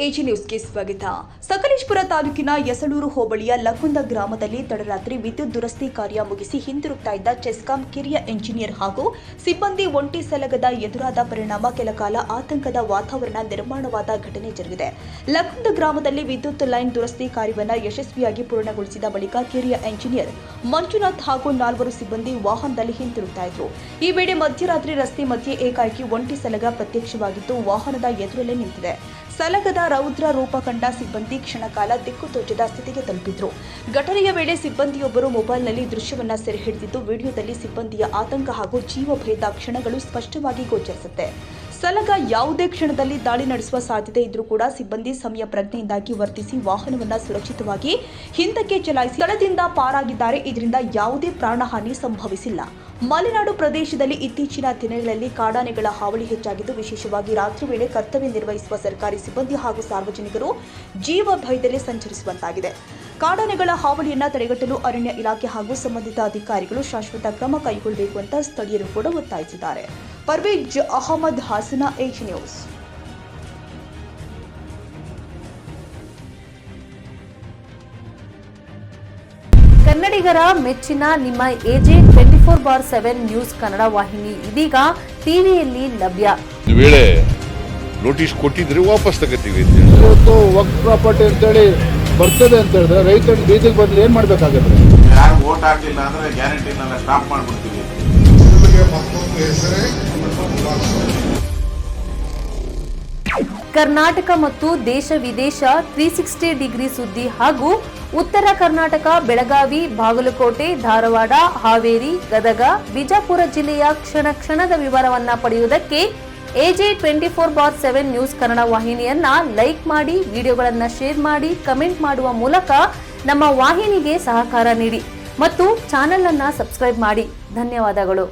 AG ನ್ಯೂಸ್ಗೆ ಸ್ವಾಗತ. ಸಕಲೇಶಪುರ ತಾಲೂಕಿನ ಯಸಳೂರು ಹೋಬಳಿಯ ಲಕುಂದ ಗ್ರಾಮದಲ್ಲಿ ತಡರಾತ್ರಿ ವಿದ್ಯುತ್ ದುರಸ್ತಿ ಕಾರ್ಯ ಮುಗಿಸಿ ಹಿಂದಿರುಗ್ತಾ ಇದ್ದ ಚೆಸ್ಕಾಂ ಕಿರಿಯ ಎಂಜಿನಿಯರ್ ಹಾಗೂ ಸಿಬ್ಬಂದಿ ಒಂಟಿ ಸಲಗದ ಎದುರಾದ ಪರಿಣಾಮ ಕೆಲಕಾಲ ಆತಂಕದ ವಾತಾವರಣ ನಿರ್ಮಾಣವಾದ ಘಟನೆ ಜರುಗಿದೆ. ಲಕುಂದ ಗ್ರಾಮದಲ್ಲಿ ವಿದ್ಯುತ್ ಲೈನ್ ದುರಸ್ತಿ ಕಾರ್ಯವನ್ನು ಯಶಸ್ವಿಯಾಗಿ ಪೂರ್ಣಗೊಳಿಸಿದ ಬಳಿಕ ಕಿರಿಯ ಎಂಜಿನಿಯರ್ ಮಂಜುನಾಥ್ ಹಾಗೂ 4 ಸಿಬ್ಬಂದಿ ವಾಹನದಲ್ಲಿ ಹಿಂತಿರುಗ್ತಾ ಇದ್ರು. ಈ ವೇಳೆ ಮಧ್ಯರಾತ್ರಿ ರಸ್ತೆ ಮಧ್ಯೆ ಏಕಾಏಕಿ ಒಂಟಿ ಸಲಗ ಪ್ರತ್ಯಕ್ಷವಾಗಿದ್ದು ವಾಹನದ ಎದುರಲ್ಲೇ ನಿಂತಿದೆ. ಸಲಗದ ರೌದ್ರ ರೂಪ ಕಂಡ ಸಿಬ್ಬಂದಿ ಕ್ಷಣಕಾಲ ದಿಕ್ಕು ತೋಚದ ಸ್ಥಿತಿಗೆ ತಲುಪಿದ್ರು. ಘಟನೆಯ ವೇಳೆ ಸಿಬ್ಬಂದಿಯೊಬ್ಬರು ಮೊಬೈಲ್ನಲ್ಲಿ ದೃಶ್ಯವನ್ನ ಸೆರೆ ಹಿಡಿದಿದ್ದು ವಿಡಿಯೋದಲ್ಲಿ ಸಿಬ್ಬಂದಿಯ ಆತಂಕ ಹಾಗೂ ಜೀವ ಭಯದ ಕ್ಷಣಗಳು ಸ್ಪಷ್ಟವಾಗಿ ಗೋಚರಿಸುತ್ತೆ. ಸಲಗ ಯಾವುದೇ ಕ್ಷಣದಲ್ಲಿ ದಾಳಿ ನಡೆಸುವ ಸಾಧ್ಯತೆ ಇದ್ರೂ ಕೂಡ ಸಿಬ್ಬಂದಿ ಸಮಯ ಪ್ರಜ್ಞೆಯಿಂದಾಗಿ ವರ್ತಿಸಿ ವಾಹನವನ್ನು ಸುರಕ್ಷಿತವಾಗಿ ಹಿಂದಕ್ಕೆ ಚಲಾಯಿಸಿ ಸ್ಥಳದಿಂದ ಪಾರಾಗಿದ್ದಾರೆ. ಇದರಿಂದ ಯಾವುದೇ ಪ್ರಾಣಹಾನಿ ಸಂಭವಿಸಿಲ್ಲ. ಮಲೆನಾಡು ಪ್ರದೇಶದಲ್ಲಿ ಇತ್ತೀಚಿನ ದಿನಗಳಲ್ಲಿ ಕಾಡಾನೆಗಳ ಹಾವಳಿ ಹೆಚ್ಚಾಗಿದ್ದು, ವಿಶೇಷವಾಗಿ ರಾತ್ರಿ ವೇಳೆ ಕರ್ತವ್ಯ ನಿರ್ವಹಿಸುವ ಸರ್ಕಾರಿ ಸಿಬ್ಬಂದಿ ಹಾಗೂ ಸಾರ್ವಜನಿಕರು ಜೀವ ಭಯದಲ್ಲಿ ಸಂಚರಿಸುವಂತಾಗಿದೆ. ಕಾಡಾನೆಗಳ ಹಾವಳಿಯನ್ನು ತಡೆಗಟ್ಟಲು ಅರಣ್ಯ ಇಲಾಖೆ ಹಾಗೂ ಸಂಬಂಧಿತ ಅಧಿಕಾರಿಗಳು ಶಾಶ್ವತ ಕ್ರಮ ಕೈಗೊಳ್ಳಬೇಕು ಅಂತ ಸ್ಥಳೀಯರು ಕೂಡ ಒತ್ತಾಯಿಸಿದ್ದಾರೆ. Parvez Ahmad, Hassan, AG news. ಕನ್ನಡಿಗರ ಮೆಚ್ಚಿನ ನಿಮ್ಮ ಎಜೆ 24/7 ನ್ಯೂಸ್ ಕನ್ನಡ ವಾಹಿನಿ ಇದೀಗ ಟಿವಿಯಲ್ಲಿ ಲಭ್ಯ. ವೇಳೆ ನೋಟಿಸ್ ಕೊಟ್ಟಿದ್ರೆ ವಾಪಸ್ ತಗೋತೀವಿ. ಇವತ್ತು ವಕ್ಫ್ ಪ್ರಾಪರ್ಟಿ ಅಂತೇಳಿ ಬರ್ತದೆ ಅಂತ ಹೇಳಿದ್ರೆ ರೈತರ ಬೀದಿಗೆ ಬಂದ್ರೆ ಏನ್ ಮಾಡ್ಬೇಕಾಗತ್ತೆ? ಯಾರು ವೋಟ್ ಹಾಕಲಿಲ್ಲ ಅಂದ್ರೆ ಗ್ಯಾರಂಟಿನೆಲ್ಲ ಸ್ಟಾಪ್ ಮಾಡ್ಬಿಡ್ತೀವಿ. ಕರ್ನಾಟಕ ಮತ್ತು ದೇಶ ವಿದೇಶ 360 ಡಿಗ್ರಿ ಸುದ್ದಿ ಹಾಗೂ ಉತ್ತರ ಕರ್ನಾಟಕ, ಬೆಳಗಾವಿ, ಬಾಗಲಕೋಟೆ, ಧಾರವಾಡ, ಹಾವೇರಿ, ಗದಗ, ಬಿಜಾಪುರ ಜಿಲ್ಲೆಯ ಕ್ಷಣ ಕ್ಷಣದ ವಿವರವನ್ನ ಪಡೆಯುವುದಕ್ಕೆ ಎಜೆ 24/7 ನ್ಯೂಸ್ ಕನ್ನಡ ವಾಹಿನಿಯನ್ನ ಲೈಕ್ ಮಾಡಿ, ವಿಡಿಯೋಗಳನ್ನ ಶೇರ್ ಮಾಡಿ, ಕಮೆಂಟ್ ಮಾಡುವ ಮೂಲಕ ನಮ್ಮ ವಾಹಿನಿಗೆ ಸಹಕಾರ ನೀಡಿ ಮತ್ತು ಚಾನೆಲ್ ಅನ್ನ ಸಬ್ಸ್ಕ್ರೈಬ್ ಮಾಡಿ. ಧನ್ಯವಾದಗಳು.